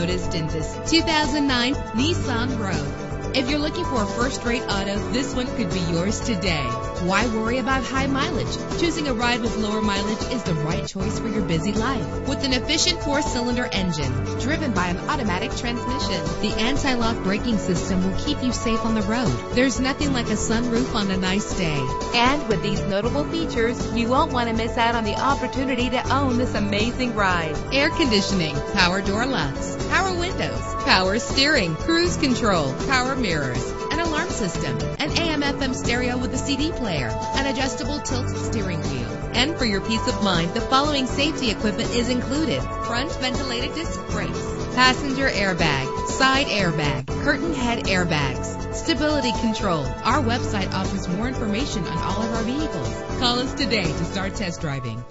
noticed in this 2009 Nissan Rogue. If you're looking for a first-rate auto, this one could be yours today. Why worry about high mileage? Choosing a ride with lower mileage is the right choice for your busy life. With an efficient 4-cylinder engine driven by an automatic transmission, the anti-lock braking system will keep you safe on the road. There's nothing like a sunroof on a nice day. And with these notable features, you won't want to miss out on the opportunity to own this amazing ride. Air conditioning, power door locks, power windows, power steering, cruise control, power mirrors, an alarm system, an AM/FM stereo with a CD player, an adjustable tilt steering wheel. And for your peace of mind, the following safety equipment is included: front ventilated disc brakes, passenger airbag, side airbag, curtain head airbags, stability control. Our website offers more information on all of our vehicles. Call us today to start test driving.